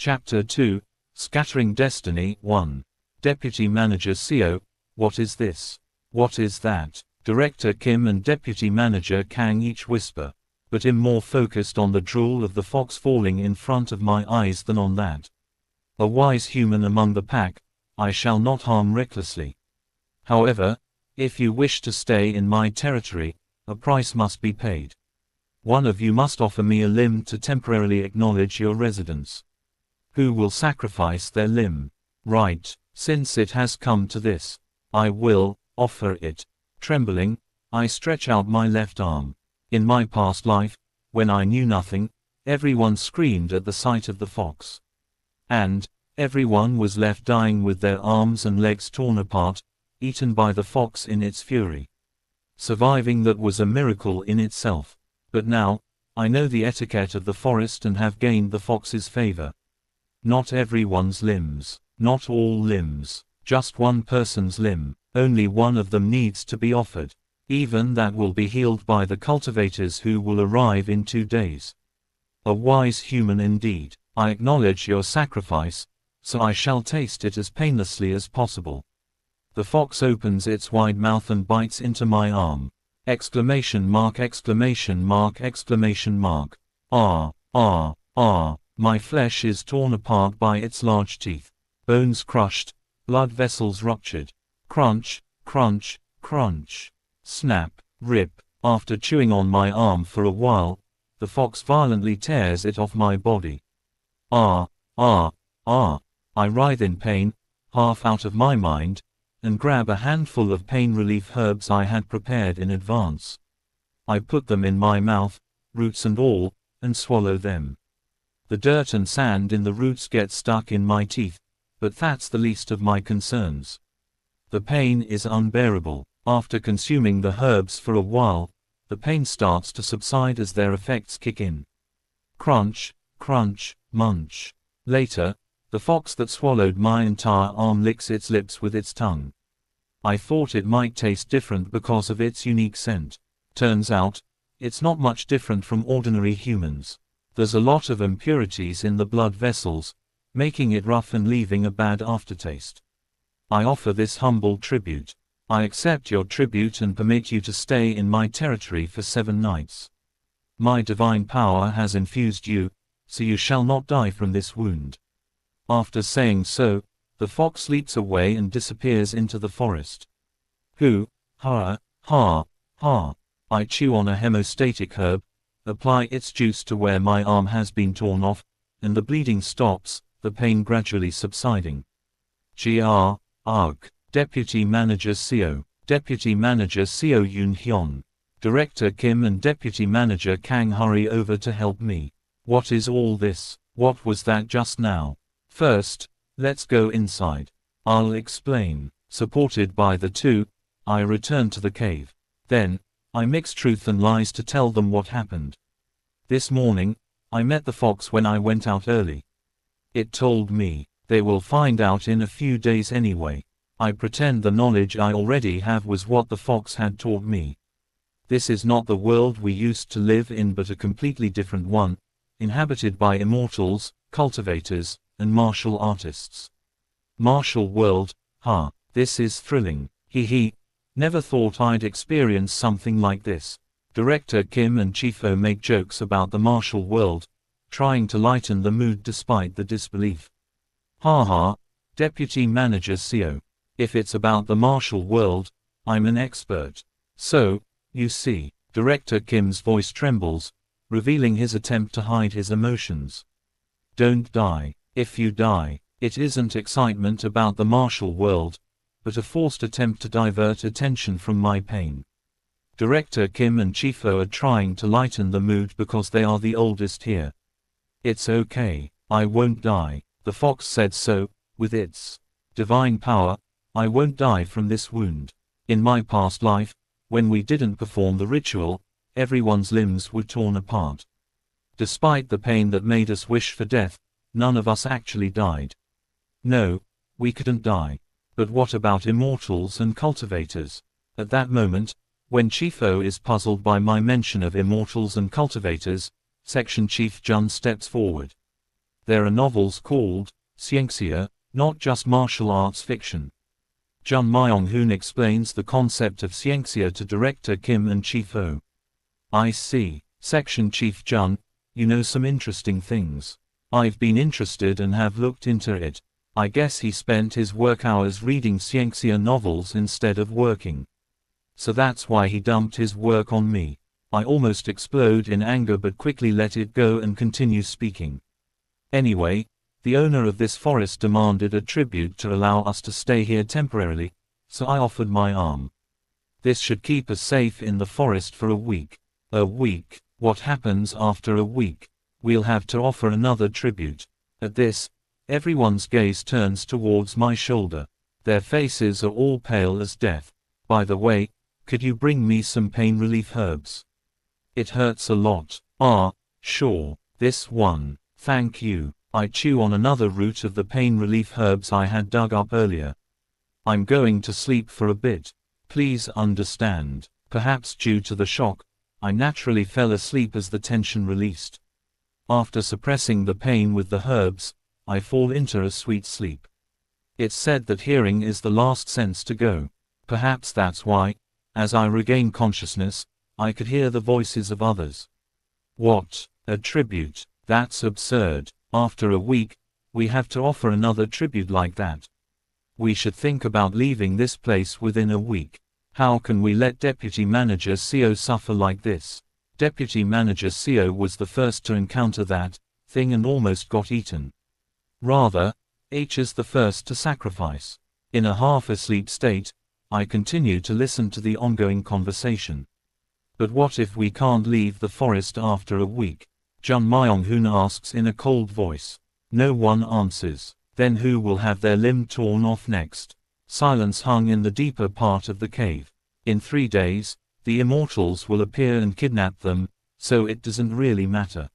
Chapter 2, Scattering Destiny 1. Deputy Manager CO, what is this? What is that? Director Kim and Deputy Manager Kang each whisper, but am more focused on the drool of the fox falling in front of my eyes than on that. A wise human among the pack, I shall not harm recklessly. However, if you wish to stay in my territory, a price must be paid. One of you must offer me a limb to temporarily acknowledge your residence. Who will sacrifice their limb? Right, since it has come to this, I will offer it. Trembling, I stretch out my left arm. In my past life, when I knew nothing, everyone screamed at the sight of the fox. And everyone was left dying with their arms and legs torn apart, eaten by the fox in its fury. Surviving that was a miracle in itself. But now, I know the etiquette of the forest and have gained the fox's favor. Not everyone's limbs, not all limbs, just one person's limb, only one of them needs to be offered. Even that will be healed by the cultivators who will arrive in 2 days. A wise human indeed. I acknowledge your sacrifice, so I shall taste it as painlessly as possible. The fox opens its wide mouth and bites into my arm. Exclamation mark, exclamation mark, exclamation mark. Ah, ah, ah. My flesh is torn apart by its large teeth. Bones crushed, blood vessels ruptured. Crunch, crunch, crunch. Snap, rip. After chewing on my arm for a while, the fox violently tears it off my body. Ah, ah, ah. I writhe in pain, half out of my mind, and grab a handful of pain relief herbs I had prepared in advance. I put them in my mouth, roots and all, and swallow them. The dirt and sand in the roots get stuck in my teeth, but that's the least of my concerns. The pain is unbearable. After consuming the herbs for a while, the pain starts to subside as their effects kick in. Crunch, crunch, munch. Later, the fox that swallowed my entire arm licks its lips with its tongue. I thought it might taste different because of its unique scent. Turns out, it's not much different from ordinary humans. There's a lot of impurities in the blood vessels, making it rough and leaving a bad aftertaste. I offer this humble tribute. I accept your tribute and permit you to stay in my territory for 7 nights. My divine power has infused you, so you shall not die from this wound. After saying so, the fox leaps away and disappears into the forest. Hoo, ha, ha, ha. I chew on a hemostatic herb, apply its juice to where my arm has been torn off, and the bleeding stops, the pain gradually subsiding. Ugh. Deputy Manager CO. Deputy Manager CO Yoon Hyun. Director Kim and Deputy Manager Kang hurry over to help me. What is all this? What was that just now? First, let's go inside. I'll explain. Supported by the two, I return to the cave. Then, I mix truth and lies to tell them what happened. This morning, I met the fox when I went out early. It told me, they will find out in a few days anyway. I pretend the knowledge I already have was what the fox had taught me. This is not the world we used to live in but a completely different one, inhabited by immortals, cultivators, and martial artists. Martial world, huh, this is thrilling, hee. Never thought I'd experience something like this. Director Kim and Chief O make jokes about the martial world, trying to lighten the mood despite the disbelief. Ha. Deputy Manager CO. If it's about the martial world, I'm an expert. So, you see, Director Kim's voice trembles, revealing his attempt to hide his emotions. Don't die. If you die, it isn't excitement about the martial world, but a forced attempt to divert attention from my pain. Director Kim and Chief O are trying to lighten the mood because they are the oldest here. It's okay, I won't die. The fox said so, with its divine power, I won't die from this wound. In my past life, when we didn't perform the ritual, everyone's limbs were torn apart. Despite the pain that made us wish for death, none of us actually died. No, we couldn't die. But what about immortals and cultivators? At that moment, when Chief O is puzzled by my mention of immortals and cultivators, Section Chief Jun steps forward. There are novels called Ciencia, not just martial arts fiction. Jun Myung-hoon explains the concept of Ciencia to director Kim and Chief Oh. I see. Section Chief Jun, you know some interesting things. I've been interested and have looked into it. I guess he spent his work hours reading Ciencia novels instead of working. So that's why he dumped his work on me. I almost explode in anger but quickly let it go and continue speaking. Anyway, the owner of this forest demanded a tribute to allow us to stay here temporarily, so I offered my arm. This should keep us safe in the forest for a week. A week? What happens after a week? We'll have to offer another tribute. At this, everyone's gaze turns towards my shoulder. Their faces are all pale as death. By the way, could you bring me some pain relief herbs? It hurts a lot. Ah, sure. This one. Thank you. I chew on another root of the pain relief herbs I had dug up earlier. I'm going to sleep for a bit. Please understand. Perhaps due to the shock, I naturally fell asleep as the tension released. After suppressing the pain with the herbs, I fall into a sweet sleep. It's said that hearing is the last sense to go. Perhaps that's why, as I regain consciousness, I could hear the voices of others. What? A tribute? That's absurd. After a week, we have to offer another tribute like that. We should think about leaving this place within a week. How can we let Deputy Manager Seo suffer like this? Deputy Manager Seo was the first to encounter that thing and almost got eaten. Rather, H is the first to sacrifice. In a half-asleep state, I continue to listen to the ongoing conversation. But what if we can't leave the forest after a week? Jun Myung-hoon asks in a cold voice. No one answers. Then who will have their limb torn off next? Silence hung in the deeper part of the cave. In 3 days, the immortals will appear and kidnap them, so it doesn't really matter.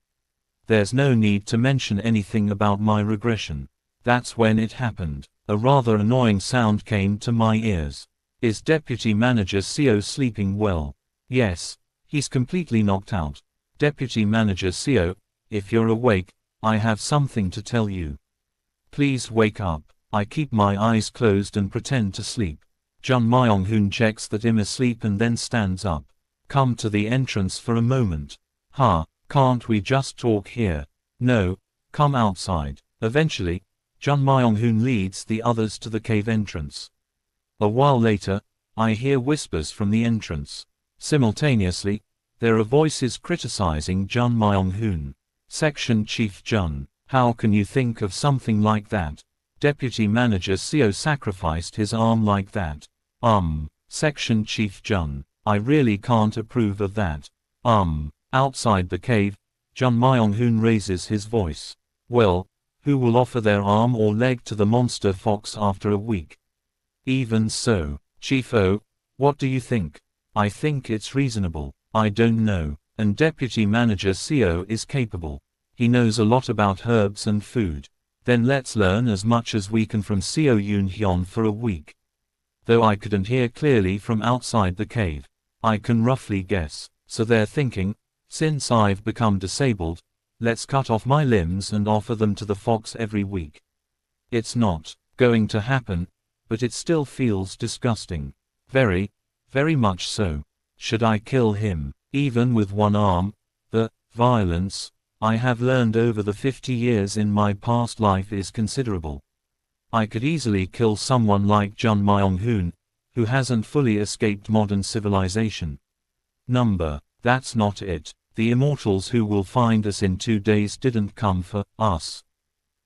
There's no need to mention anything about my regression. That's when it happened. A rather annoying sound came to my ears. Is Deputy Manager Seo sleeping well? Yes, he's completely knocked out. Deputy Manager Seo, if you're awake, I have something to tell you. Please wake up. I keep my eyes closed and pretend to sleep. Jun Myung-hoon checks that I'm asleep and then stands up. Come to the entrance for a moment. Can't we just talk here? No, come outside. Eventually, Jun Myung-hoon leads the others to the cave entrance. A while later, I hear whispers from the entrance. Simultaneously, there are voices criticizing Jun Myung-hoon. Section Chief Jun, how can you think of something like that? Deputy Manager Seo sacrificed his arm like that. Section Chief Jun, I really can't approve of that. Outside the cave, Jun Myung-hoon raises his voice. Well, who will offer their arm or leg to the monster fox after a week? Even so, Chief O, what do you think? I think it's reasonable. I don't know. And Deputy Manager Seo is capable. He knows a lot about herbs and food. Then let's learn as much as we can from Seo Yoon-hyun for a week. Though I couldn't hear clearly from outside the cave, I can roughly guess. So they're thinking, since I've become disabled, let's cut off my limbs and offer them to the fox every week. It's not going to happen, but it still feels disgusting. Very, very much so. Should I kill him? Even with one arm? The violence I have learned over the 50 years in my past life is considerable. I could easily kill someone like Jun Myung-hoon, who hasn't fully escaped modern civilization. That's not it. The immortals who will find us in 2 days didn't come for us.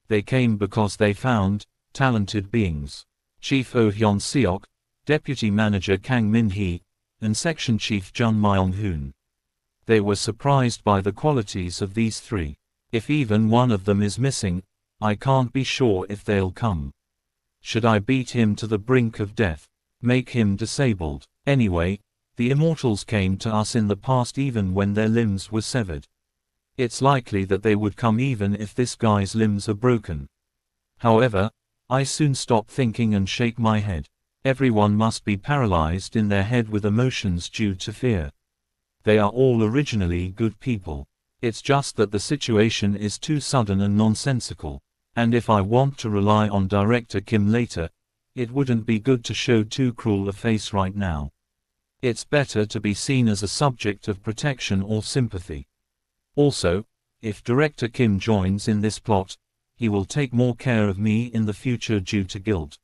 They came because they found talented beings. Chief Oh Hyun-seok, Deputy Manager Kang Min-hee, and Section Chief Jun Myung-hoon. They were surprised by the qualities of these 3. If even one of them is missing, I can't be sure if they'll come. Should I beat him to the brink of death? Make him disabled? Anyway, the immortals came to us in the past even when their limbs were severed. It's likely that they would come even if this guy's limbs are broken. However, I soon stop thinking and shake my head. Everyone must be paralyzed in their head with emotions due to fear. They are all originally good people. It's just that the situation is too sudden and nonsensical. And if I want to rely on Director Kim later, it wouldn't be good to show too cruel a face right now. It's better to be seen as a subject of protection or sympathy. Also, if Director Kim joins in this plot, he will take more care of me in the future due to guilt.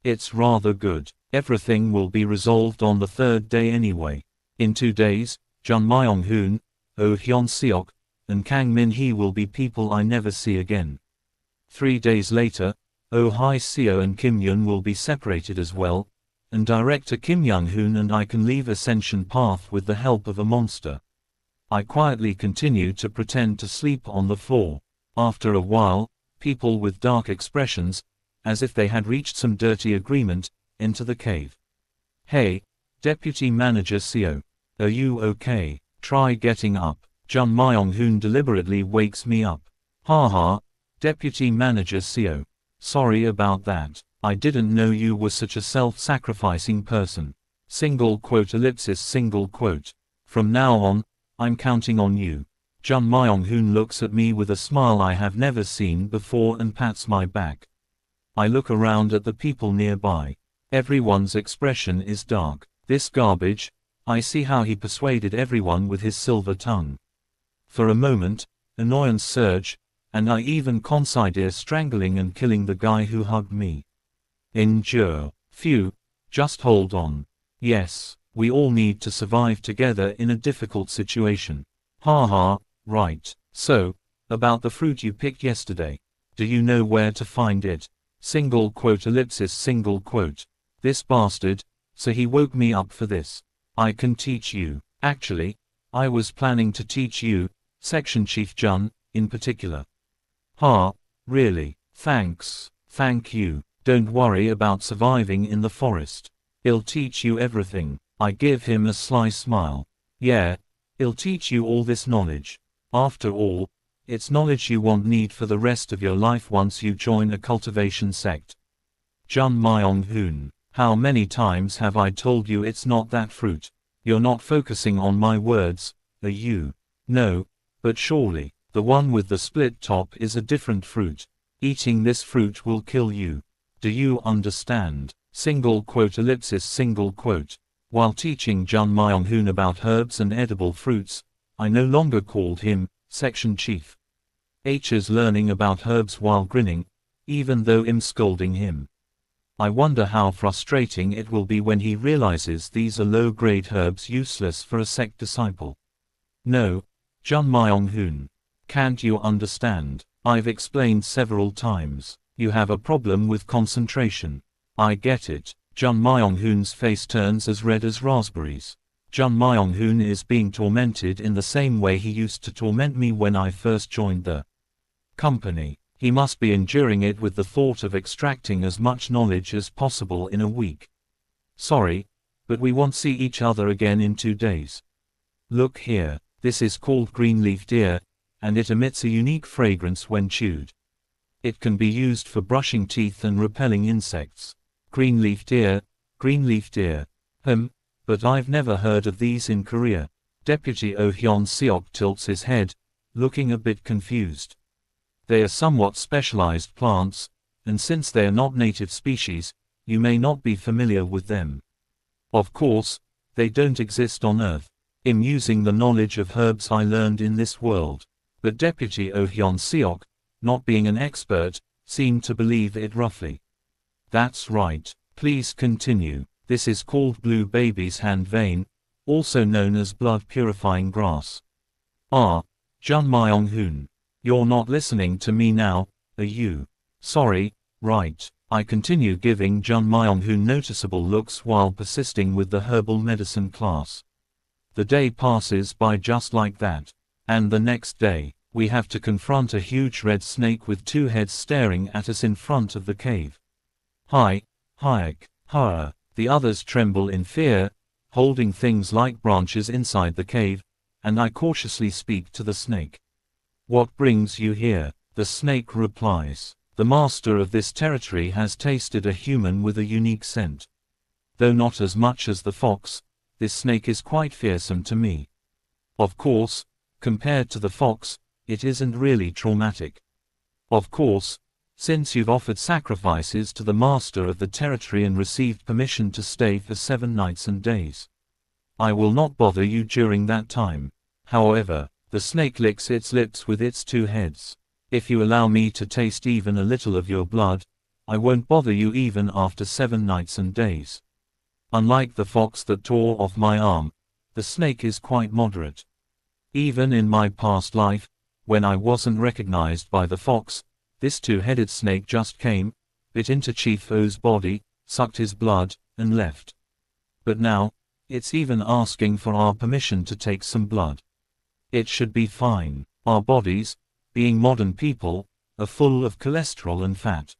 It's rather good. Everything will be resolved on the third day anyway. In 2 days, Jun Myung-hoon, Oh Hyun-seok, and Kang Min-hee will be people I never see again. 3 days later, Oh Hae-seo and Kim Yun will be separated as well, and Director Kim Young-hoon and I can leave Ascension Path with the help of a monster. I quietly continue to pretend to sleep on the floor. After a while, people with dark expressions, as if they had reached some dirty agreement, enter the cave. Hey, Deputy Manager Seo. Are you okay? Try getting up. Jun Myung-hoon deliberately wakes me up. Haha, Deputy Manager Seo. Sorry about that. I didn't know you were such a self-sacrificing person. .. From now on, I'm counting on you. Jun Myung-hoon looks at me with a smile I have never seen before and pats my back. I look around at the people nearby. Everyone's expression is dark. This garbage, I see how he persuaded everyone with his silver tongue. For a moment, annoyance surged, and I even considered strangling and killing the guy who hugged me. Endure. Phew, just hold on. Yes, we all need to survive together in a difficult situation. Haha, right. So, about the fruit you picked yesterday. Do you know where to find it? This bastard, so he woke me up for this. I can teach you. Actually, I was planning to teach you, Section Chief Jun, in particular. Ha, really? Thanks. Thank you. Don't worry about surviving in the forest. I'll teach you everything. I give him a sly smile. Yeah, I'll teach you all this knowledge. After all, it's knowledge you won't need for the rest of your life once you join a cultivation sect. Jun Myung-hoon, how many times have I told you it's not that fruit? You're not focusing on my words, are you? No, but surely, the one with the split top is a different fruit. Eating this fruit will kill you. Do you understand? While teaching Jun Myung-hoon about herbs and edible fruits, I no longer called him Section Chief. H is learning about herbs while grinning, even though I'm scolding him. I wonder how frustrating it will be when he realizes these are low-grade herbs useless for a sect disciple. No, Jun Myung-hoon. Can't you understand? I've explained several times. You have a problem with concentration. I get it. Jun Myung-hoon's face turns as red as raspberries. Jun Myung-hoon is being tormented in the same way he used to torment me when I first joined the company. He must be enduring it with the thought of extracting as much knowledge as possible in a week. Sorry, but we won't see each other again in 2 days. Look here, this is called green-leaf deer, and it emits a unique fragrance when chewed. It can be used for brushing teeth and repelling insects. Green-leaf deer, green-leaf deer. But I've never heard of these in Korea. Deputy Oh Hyun-seok tilts his head, looking a bit confused. They are somewhat specialized plants, and since they are not native species, you may not be familiar with them. Of course, they don't exist on Earth. I'm using the knowledge of herbs I learned in this world. But Deputy Oh Hyun-seok, not being an expert, seemed to believe it roughly. That's right. Please continue. This is called blue baby's hand vein, also known as blood-purifying grass. Ah, Jun Myung-hoon. You're not listening to me now, are you? Sorry, right. I continue giving Jun Myung-hoon noticeable looks while persisting with the herbal medicine class. The day passes by just like that. And the next day, we have to confront a huge red snake with 2 heads staring at us in front of the cave. Hi, Hayek, ha. The others tremble in fear, holding things like branches inside the cave, and I cautiously speak to the snake. What brings you here? The snake replies. The master of this territory has tasted a human with a unique scent. Though not as much as the fox, this snake is quite fearsome to me. Of course, Compared to the fox, it isn't really traumatic. Of course, since you've offered sacrifices to the master of the territory and received permission to stay for 7 nights and days. I will not bother you during that time. However, the snake licks its lips with its 2 heads. If you allow me to taste even a little of your blood, I won't bother you even after 7 nights and days. Unlike the fox that tore off my arm, the snake is quite moderate. Even in my past life, when I wasn't recognized by the fox, this 2-headed snake just came, bit into Chief O's body, sucked his blood, and left. But now, it's even asking for our permission to take some blood. It should be fine. Our bodies, being modern people, are full of cholesterol and fat.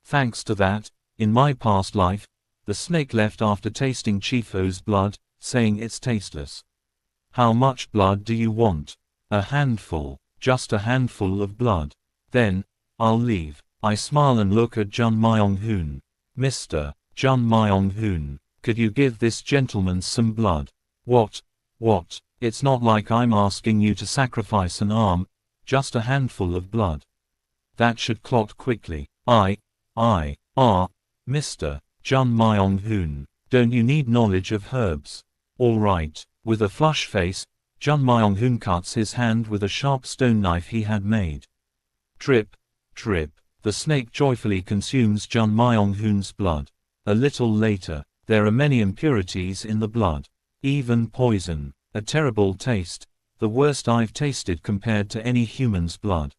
Thanks to that, in my past life, the snake left after tasting Chief O's blood, saying it's tasteless. How much blood do you want? A handful. Just a handful of blood. Then, I'll leave. I smile and look at Jun Myung-hoon. Mr. Jun Myung-hoon, could you give this gentleman some blood? What? It's not like I'm asking you to sacrifice an arm, just a handful of blood. That should clot quickly. Mr. Jun Myung-hoon, don't you need knowledge of herbs? All right. With a flush face, Jun Myung-hoon cuts his hand with a sharp stone knife he had made. Drip, drip, the snake joyfully consumes Jun Myung-hoon's blood. A little later, there are many impurities in the blood. Even poison. A terrible taste, the worst I've tasted compared to any human's blood.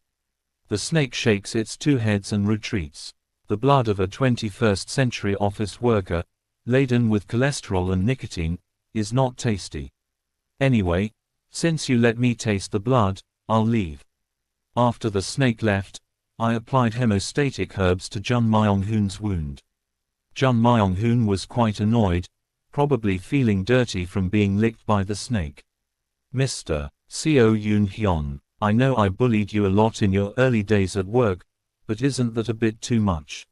The snake shakes its 2 heads and retreats. The blood of a 21st century office worker, laden with cholesterol and nicotine, is not tasty. Anyway, since you let me taste the blood, I'll leave. After the snake left, I applied hemostatic herbs to Jun Myung-hoon's wound. Jun Myung-hoon was quite annoyed, probably feeling dirty from being licked by the snake. Mr. Seo Yoon-hyun, I know I bullied you a lot in your early days at work, but isn't that a bit too much?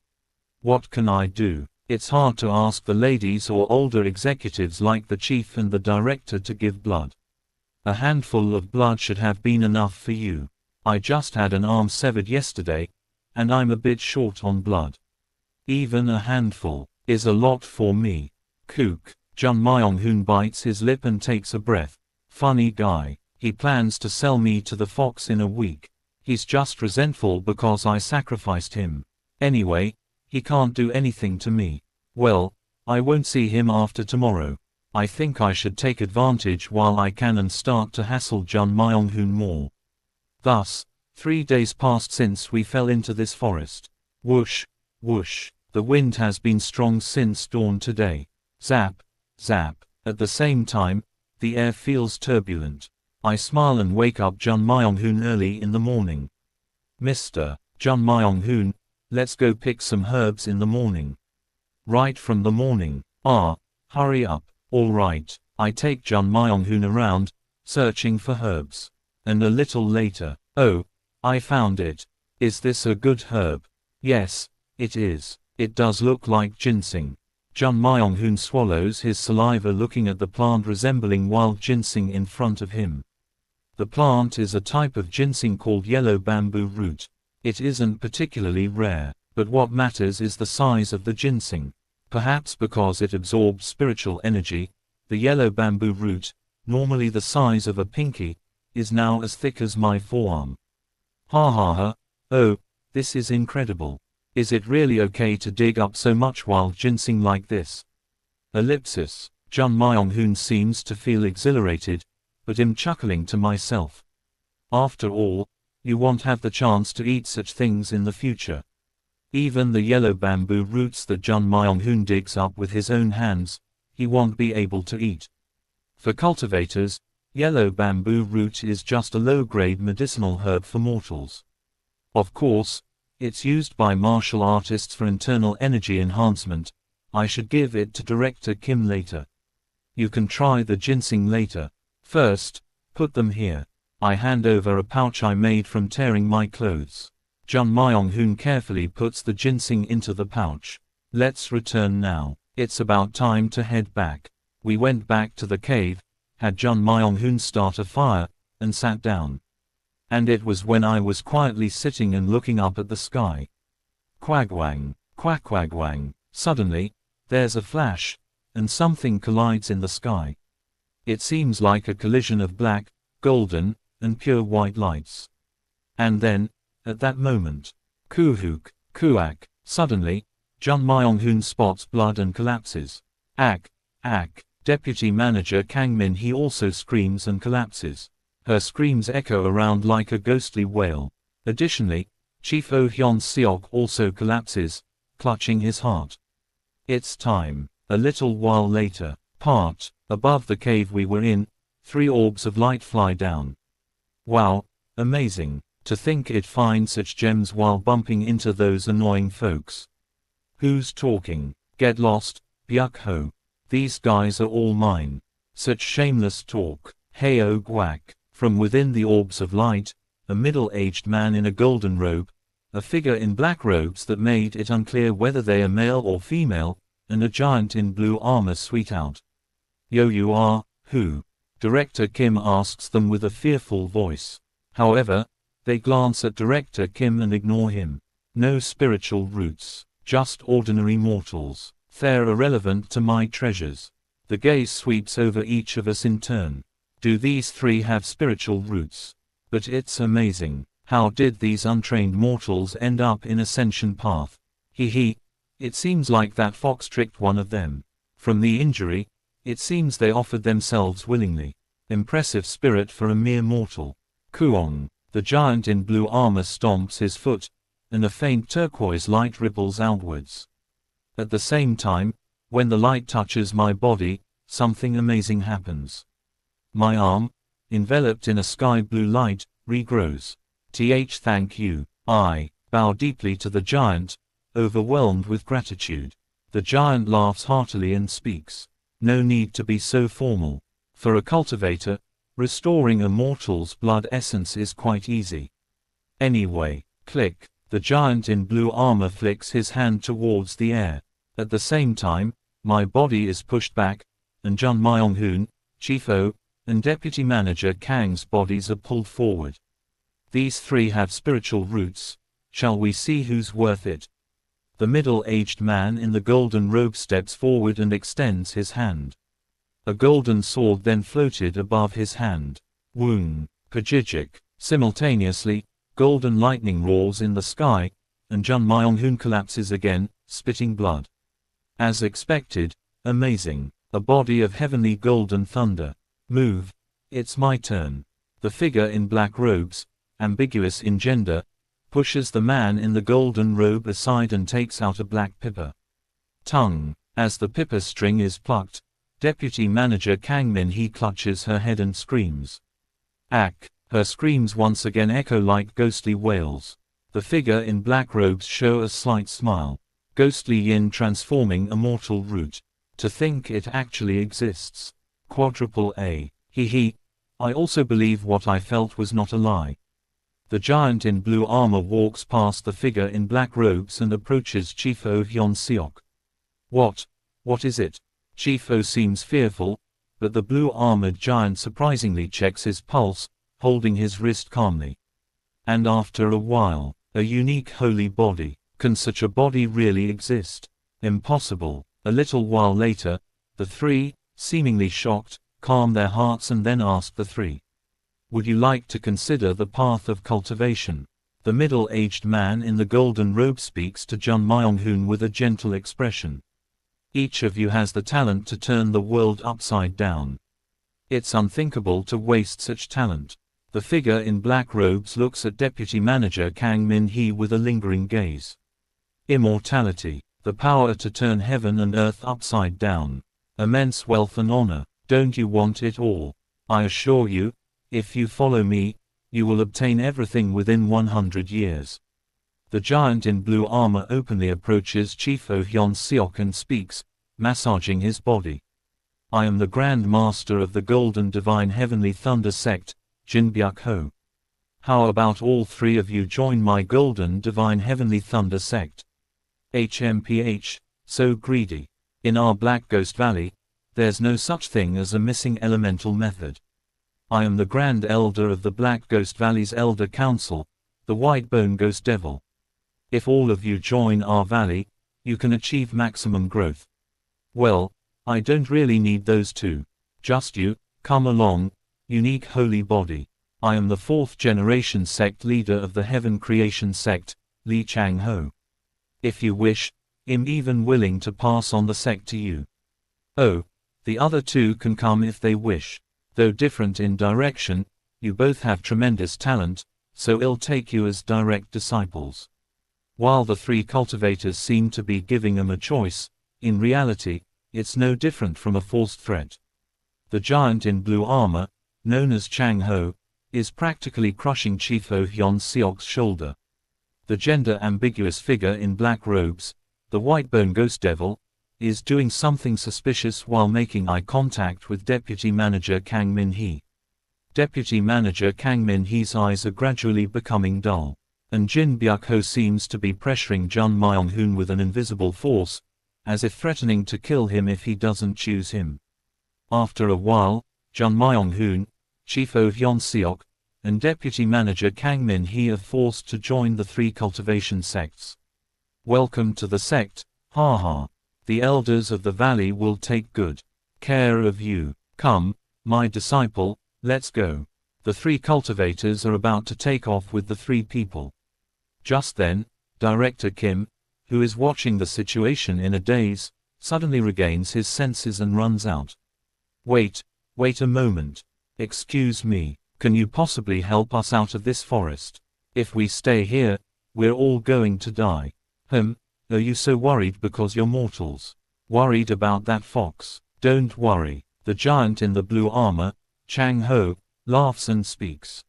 What can I do? It's hard to ask the ladies or older executives like the chief and the director to give blood. A handful of blood should have been enough for you. I just had an arm severed yesterday, and I'm a bit short on blood. Even a handful is a lot for me. Kook. Jun Myung-hoon bites his lip and takes a breath. Funny guy. He plans to sell me to the fox in a week. He's just resentful because I sacrificed him. Anyway, he can't do anything to me. Well, I won't see him after tomorrow. I think I should take advantage while I can and start to hassle Jun Myung-hoon more. Thus, 3 days passed since we fell into this forest. Whoosh, whoosh. The wind has been strong since dawn today. Zap, zap. At the same time, the air feels turbulent. I smile and wake up Jun Myung-hoon early in the morning. Mr. Jun Myung-hoon, let's go pick some herbs in the morning. Right from the morning. Hurry up. All right. I take Jun Myung-hoon around, searching for herbs. And a little later, oh, I found it. Is this a good herb? Yes, it is. It does look like ginseng. Jun Myung-hoon swallows his saliva looking at the plant resembling wild ginseng in front of him. The plant is a type of ginseng called yellow bamboo root. It isn't particularly rare, but what matters is the size of the ginseng. Perhaps because it absorbs spiritual energy, the yellow bamboo root, normally the size of a pinky, is now as thick as my forearm. Ha ha ha, oh, this is incredible. Is it really okay to dig up so much wild ginseng like this? Ellipsis. Jun Myung-hoon seems to feel exhilarated, but I'm chuckling to myself. After all, you won't have the chance to eat such things in the future. Even the yellow bamboo roots that Jun Myung-hoon digs up with his own hands, he won't be able to eat. For cultivators, yellow bamboo root is just a low-grade medicinal herb for mortals. Of course, it's used by martial artists for internal energy enhancement. I should give it to Director Kim later. You can try the ginseng later. First, put them here. I hand over a pouch I made from tearing my clothes. Jun Myung-hoon carefully puts the ginseng into the pouch. Let's return now. It's about time to head back. We went back to the cave, had Jun Myung-hoon start a fire, and sat down. And it was when I was quietly sitting and looking up at the sky. Quagwang, quack-quagwang. Suddenly, there's a flash, and something collides in the sky. It seems like a collision of black, golden, and pure white lights. And then, at that moment, kuhook, kuak, suddenly, Jun Myong-hoon spots blood and collapses. Ak, ak. Deputy Manager Kang Min-hee also screams and collapses. Her screams echo around like a ghostly wail. Additionally, Chief Oh Hyun-seok also collapses, clutching his heart. It's time. A little while later, above the cave we were in, 3 orbs of light fly down. Wow, amazing. To think it finds such gems while bumping into those annoying folks. Who's talking? Get lost, Byuk Ho. These guys are all mine. Such shameless talk. Hey oh guak. From within the orbs of light, a middle-aged man in a golden robe, a figure in black robes that made it unclear whether they are male or female, and a giant in blue armor sweet out. Yo, you are, who? Director Kim asks them with a fearful voice. However, they glance at Director Kim and ignore him. No spiritual roots, just ordinary mortals. They're irrelevant to my treasures. The gaze sweeps over each of us in turn. Do these 3 have spiritual roots? But it's amazing. How did these untrained mortals end up in Ascension Path? Hee. It seems like that fox tricked one of them. From the injury, it seems they offered themselves willingly. Impressive spirit for a mere mortal. Kuong. The giant in blue armor stomps his foot, and a faint turquoise light ripples outwards. At the same time, when the light touches my body, something amazing happens. My arm, enveloped in a sky blue light, regrows. Thank you. I bow deeply to the giant, overwhelmed with gratitude. The giant laughs heartily and speaks. No need to be so formal. For a cultivator, restoring a mortal's blood essence is quite easy. Anyway, click. The giant in blue armor flicks his hand towards the air. At the same time, my body is pushed back, and Jun Myong-hoon, Chief O, and Deputy Manager Kang's bodies are pulled forward. These 3 have spiritual roots. Shall we see who's worth it? The middle-aged man in the golden robe steps forward and extends his hand. A golden sword then floated above his hand. Woong, Pajijik. Simultaneously, golden lightning roars in the sky, and Jun Myong-hoon collapses again, spitting blood. As expected, amazing. A body of heavenly golden thunder. Move. It's my turn. The figure in black robes, ambiguous in gender, pushes the man in the golden robe aside and takes out a black pippa. Tongue. As the pippa string is plucked, Deputy Manager Kang Min-hee clutches her head and screams. Ak. Her screams once again echo like ghostly wails. The figure in black robes show a slight smile. Ghostly yin transforming a mortal root. To think it actually exists. Quadruple A. Hee. I also believe what I felt was not a lie. The giant in blue armor walks past the figure in black robes and approaches Chief Oh Hyun-seok. What is it? Chief Oh seems fearful, but the blue-armored giant surprisingly checks his pulse, holding his wrist calmly. And after a while, a unique holy body. Can such a body really exist? Impossible. A little while later, the 3, seemingly shocked, calm their hearts and then ask the 3. Would you like to consider the path of cultivation? The middle-aged man in the golden robe speaks to Jun Myong-hoon with a gentle expression. Each of you has the talent to turn the world upside down. It's unthinkable to waste such talent. The figure in black robes looks at Deputy Manager Kang Min-hee with a lingering gaze. Immortality. The power to turn heaven and earth upside down. Immense wealth and honor. Don't you want it all? I assure you, if you follow me, you will obtain everything within 100 years. The giant in blue armor openly approaches Chief Oh Hyun-seok and speaks, massaging his body. I am the Grand Master of the Golden Divine Heavenly Thunder Sect, Jin Byuk Ho. How about all 3 of you join my Golden Divine Heavenly Thunder Sect? HMPH, so greedy. In our Black Ghost Valley, there's no such thing as a missing elemental method. I am the Grand Elder of the Black Ghost Valley's Elder Council, the Whitebone Ghost Devil. If all of you join our valley, you can achieve maximum growth. Well, I don't really need those two. Just you, come along, unique holy body. I am the 4th generation sect leader of the Heaven Creation sect, Li Chang Ho. If you wish, I'm even willing to pass on the sect to you. Oh, the other two can come if they wish. Though different in direction, you both have tremendous talent, so I'll take you as direct disciples. While the 3 cultivators seem to be giving him a choice, in reality, it's no different from a forced threat. The giant in blue armor, known as Chang Ho, is practically crushing Chief Oh Hyun Seok's shoulder. The gender-ambiguous figure in black robes, the Whitebone Ghost Devil, is doing something suspicious while making eye contact with Deputy Manager Kang Min-hee. Deputy Manager Kang Min-hee's eyes are gradually becoming dull, and Jin Byuk-ho seems to be pressuring Jun Myong-hoon with an invisible force, as if threatening to kill him if he doesn't choose him. After a while, Jun Myong-hoon, Chief Oh Hyun Seok, and Deputy Manager Kang Min-hee are forced to join the 3 cultivation sects. Welcome to the sect, haha. The elders of the valley will take good care of you. Come, my disciple, let's go. The 3 cultivators are about to take off with the 3 people. Just then, Director Kim, who is watching the situation in a daze, suddenly regains his senses and runs out. Wait a moment. Excuse me, can you possibly help us out of this forest? If we stay here, we're all going to die. Are you so worried because you're mortals? Worried about that fox? Don't worry. The giant in the blue armor, Chang Ho, laughs and speaks.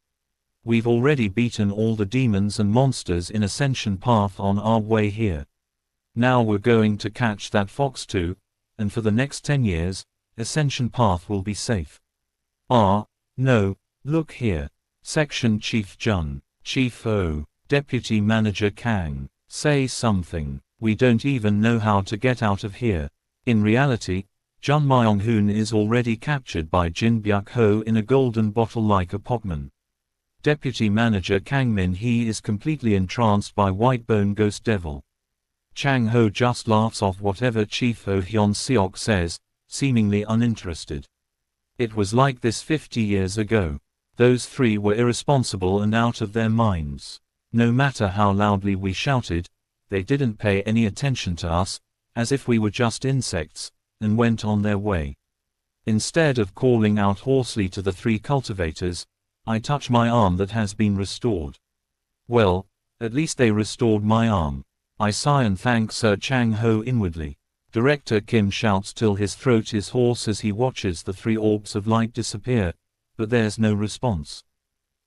We've already beaten all the demons and monsters in Ascension Path on our way here. Now we're going to catch that fox too, and for the next 10 years, Ascension Path will be safe. No, look here. Section Chief Jun, Chief O, Deputy Manager Kang, say something. We don't even know how to get out of here. In reality, Jun Myong-hoon is already captured by Jin Byuk-ho in a golden bottle like a Pokemon. Deputy Manager Kang Min-hee is completely entranced by Whitebone Ghost Devil. Chang Ho just laughs off whatever Chief Oh Hyun Seok says, seemingly uninterested. It was like this 50 years ago. Those 3 were irresponsible and out of their minds. No matter how loudly we shouted, they didn't pay any attention to us, as if we were just insects, and went on their way. Instead of calling out hoarsely to the 3 cultivators, I touch my arm that has been restored. Well, at least they restored my arm. I sigh and thank Sir Chang Ho inwardly. Director Kim shouts till his throat is hoarse as he watches the 3 orbs of light disappear, but there's no response.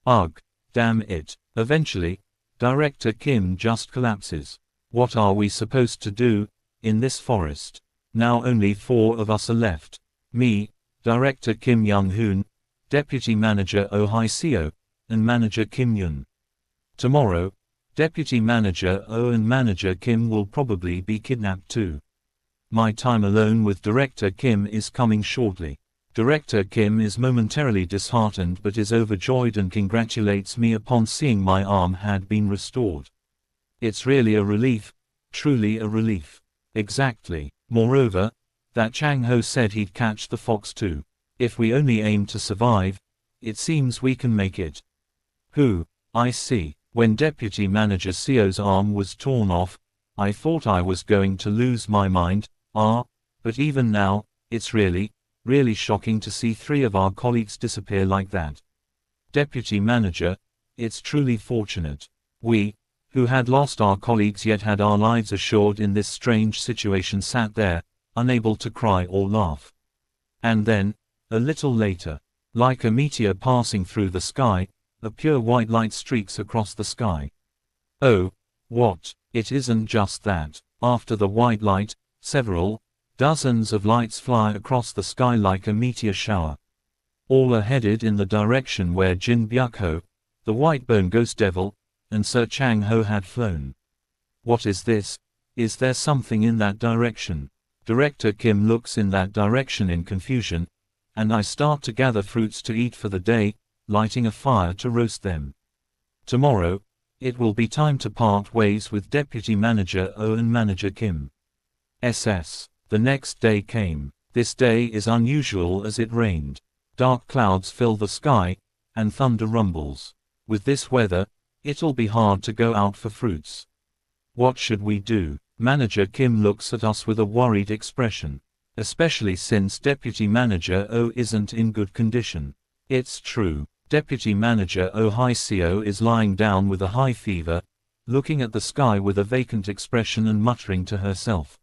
Ugh, damn it. Eventually, Director Kim just collapses. What are we supposed to do in this forest? Now only 4 of us are left. Me, Director Kim Young-hoon, Deputy Manager Oh Hai-seo, and Manager Kim Yun. Tomorrow, Deputy Manager Oh and Manager Kim will probably be kidnapped too. My time alone with Director Kim is coming shortly. Director Kim is momentarily disheartened but is overjoyed and congratulates me upon seeing my arm had been restored. It's really a relief, truly a relief. Exactly. Moreover, that Chang Ho said he'd catch the fox too. If we only aim to survive, it seems we can make it. I see. When Deputy Manager Seo's arm was torn off, I thought I was going to lose my mind, but even now, it's really shocking to see 3 of our colleagues disappear like that. Deputy Manager, it's truly fortunate. We, who had lost our colleagues yet had our lives assured in this strange situation, sat there, unable to cry or laugh. And then, a little later, like a meteor passing through the sky, a pure white light streaks across the sky. Oh, what? It isn't just that. After the white light, several dozens of lights fly across the sky like a meteor shower. All are headed in the direction where Jin Byuk-ho, the Whitebone Ghost Devil, and Sir Chang Ho had flown. What is this? Is there something in that direction? Director Kim looks in that direction in confusion, and I start to gather fruits to eat for the day, lighting a fire to roast them. Tomorrow, it will be time to part ways with Deputy Manager O and Manager Kim. SS. The next day came. This day is unusual as it rained. Dark clouds fill the sky, and thunder rumbles. With this weather, it'll be hard to go out for fruits. What should we do? Manager Kim looks at us with a worried expression. Especially since Deputy Manager O isn't in good condition. It's true. Deputy Manager O High CO is lying down with a high fever, looking at the sky with a vacant expression and muttering to herself.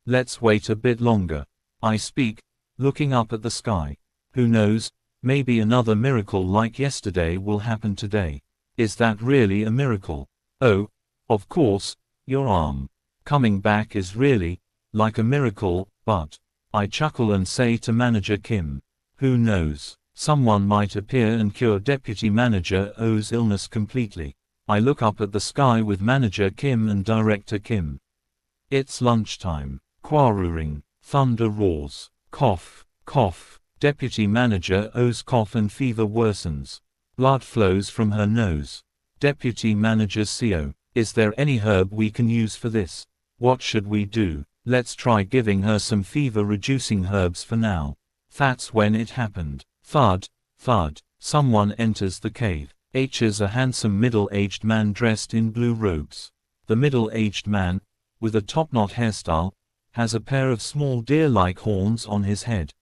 Let's wait a bit longer. I speak, looking up at the sky. Who knows, maybe another miracle like yesterday will happen today. Is that really a miracle? Oh, of course, your arm coming back is really like a miracle, but I chuckle and say to Manager Kim, who knows, someone might appear and cure Deputy Manager O's illness completely. I look up at the sky with Manager Kim and Director Kim. It's lunchtime. Quarrelling. Thunder roars. Cough, cough. Deputy Manager O's cough and fever worsens. Blood flows from her nose. Deputy Manager CO, is there any herb we can use for this? What should we do? Let's try giving her some fever-reducing herbs for now. That's when it happened. Thud, thud. Someone enters the cave. H is a handsome middle-aged man dressed in blue robes. The middle-aged man, with a top-knot hairstyle, has a pair of small deer-like horns on his head.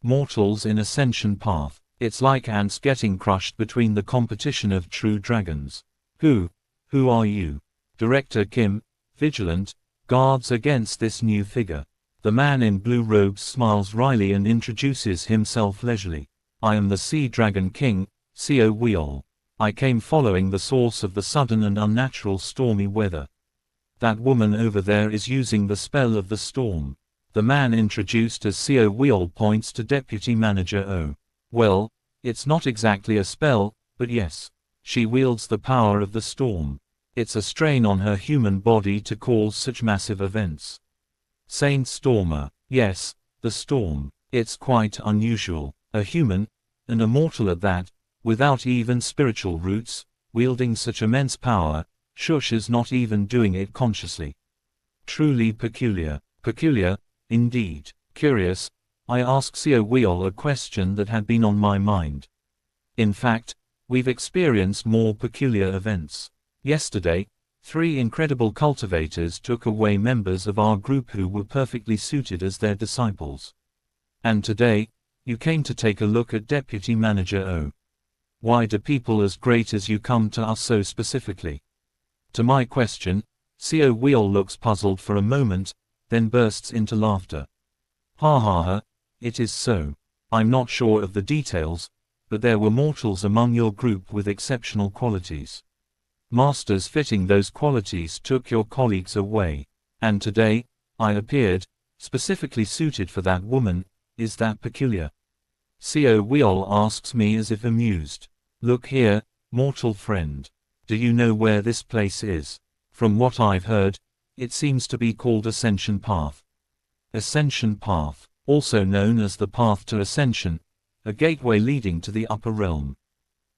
Mortals in Ascension Path. It's like ants getting crushed between the competition of true dragons. Who are you? Director Kim, vigilant, guards against this new figure. The man in blue robes smiles wryly and introduces himself leisurely. I am the Sea Dragon King, CO Weol. I came following the source of the sudden and unnatural stormy weather. That woman over there is using the spell of the storm. The man introduced as CO Weol points to Deputy Manager O. Well, it's not exactly a spell, but yes. She wields the power of the storm. It's a strain on her human body to cause such massive events. Saint Stormer. Yes, the storm. It's quite unusual. A human, and a mortal at that, without even spiritual roots, wielding such immense power. Shush is not even doing it consciously. Truly peculiar. Peculiar, indeed. Curious, I ask CO Weol a question that had been on my mind. In fact, we've experienced more peculiar events. Yesterday, 3 incredible cultivators took away members of our group who were perfectly suited as their disciples. And today, you came to take a look at Deputy Manager O. Why do people as great as you come to us so specifically? To my question, CO Weol looks puzzled for a moment, then bursts into laughter. Ha ha ha, it is so. I'm not sure of the details, but there were mortals among your group with exceptional qualities. Masters fitting those qualities took your colleagues away. And today, I appeared, specifically suited for that woman. Is that peculiar? CO Weol asks me as if amused. Look here, mortal friend. Do you know where this place is? From what I've heard, it seems to be called Ascension Path. Ascension Path, also known as the Path to Ascension, a gateway leading to the upper realm.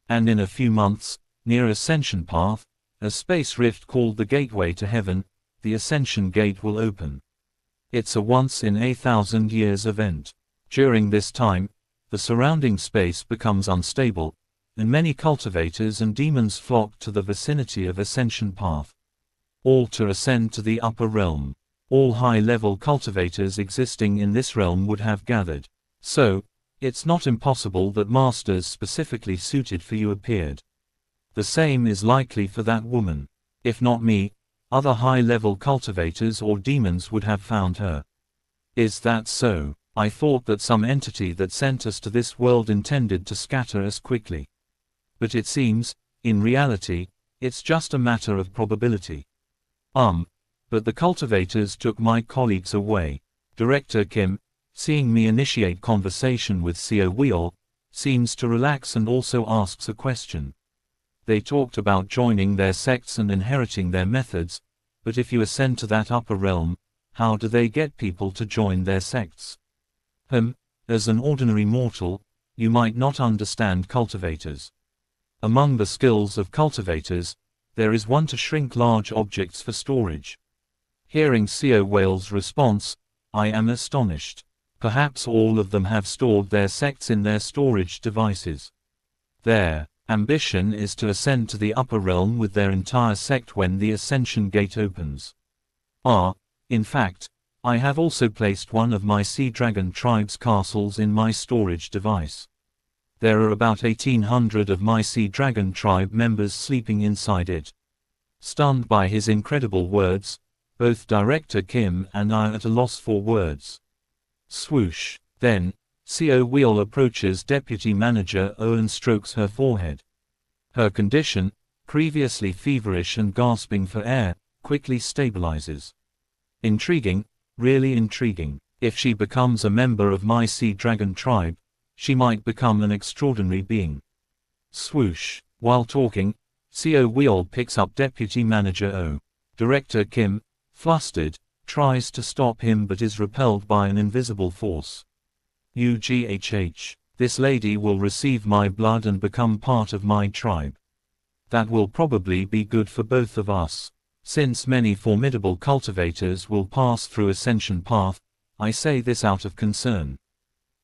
And in a few months, near Ascension Path, a space rift called the Gateway to Heaven, the Ascension Gate will open. It's a once-in-a-thousand years event. During this time, the surrounding space becomes unstable, and many cultivators and demons flock to the vicinity of Ascension Path. All to ascend to the upper realm. All high-level cultivators existing in this realm would have gathered. So, it's not impossible that masters specifically suited for you appeared. The same is likely for that woman. If not me, other high-level cultivators or demons would have found her. Is that so? I thought that some entity that sent us to this world intended to scatter us quickly. But it seems, in reality, it's just a matter of probability. But the cultivators took my colleagues away. Director Kim, seeing me initiate conversation with CO Weol, seems to relax and also asks a question. They talked about joining their sects and inheriting their methods, but if you ascend to that upper realm, how do they get people to join their sects? As an ordinary mortal, you might not understand cultivators. Among the skills of cultivators, there is one to shrink large objects for storage. Hearing CO Whale's response, I am astonished. Perhaps all of them have stored their sects in their storage devices. Their ambition is to ascend to the upper realm with their entire sect when the ascension gate opens. In fact, I have also placed one of my Sea Dragon tribe's castles in my storage device. There are about 1,800 of my Sea Dragon tribe members sleeping inside it. Stunned by his incredible words, both Director Kim and I are at a loss for words. Swoosh. Then, CO Wheel approaches Deputy Manager O and strokes her forehead. Her condition, previously feverish and gasping for air, quickly stabilizes. Intriguing, really intriguing. If she becomes a member of my Sea Dragon tribe, she might become an extraordinary being. Swoosh. While talking, CO Wheel picks up Deputy Manager O. Director Kim, flustered, tries to stop him but is repelled by an invisible force. UGHH. This lady will receive my blood and become part of my tribe. That will probably be good for both of us. Since many formidable cultivators will pass through Ascension Path, I say this out of concern.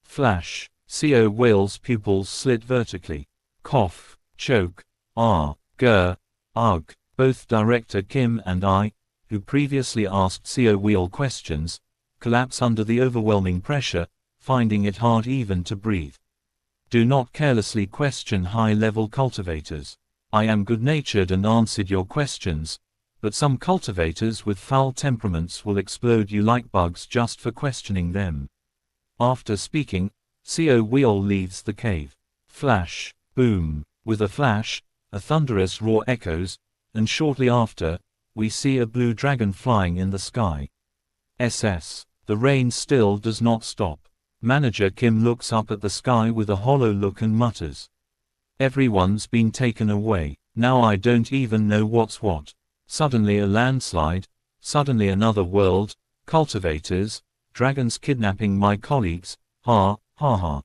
Flash. CO Whale's pupils slit vertically. Cough. Choke. Grr. Ugh. Both Director Kim and I, who previously asked CO Wheel questions, collapse under the overwhelming pressure, finding it hard even to breathe. Do not carelessly question high-level cultivators. I am good-natured and answered your questions, but some cultivators with foul temperaments will explode you like bugs just for questioning them. After speaking, CO Wheel leaves the cave. Flash. Boom. With a flash, a thunderous roar echoes, and shortly after, we see a blue dragon flying in the sky. SS. The rain still does not stop. Manager Kim looks up at the sky with a hollow look and mutters. Everyone's been taken away. Now I don't even know what's what. Suddenly a landslide, suddenly another world, cultivators, dragons kidnapping my colleagues, ha, ha ha.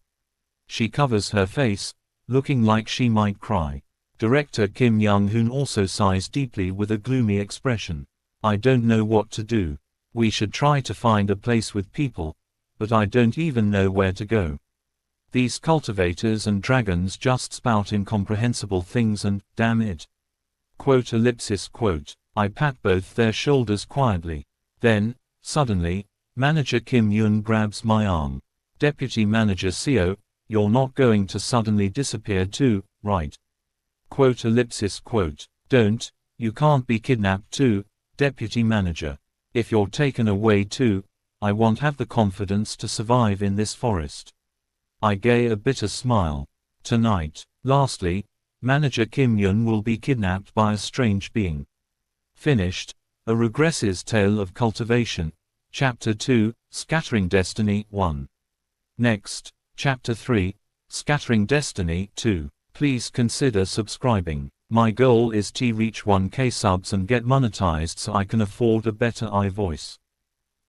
She covers her face, looking like she might cry. Director Kim Young-hoon also sighs deeply with a gloomy expression. I don't know what to do. We should try to find a place with people, but I don't even know where to go. These cultivators and dragons just spout incomprehensible things and, damn it. Quote. I pat both their shoulders quietly. Then, suddenly, Manager Kim Yoon grabs my arm. Deputy Manager CO, you're not going to suddenly disappear too, right? Quote. Don't, you can't be kidnapped too, Deputy Manager. If you're taken away too, I won't have the confidence to survive in this forest. I gave a bitter smile. Tonight. Lastly, Manager Kim Yoon will be kidnapped by a strange being. Finished. A Regressor's Tale of Cultivation. Chapter 2, Scattering Destiny 1. Next, Chapter 3, Scattering Destiny 2. Please consider subscribing. My goal is to reach 1K subs and get monetized so I can afford a better voice.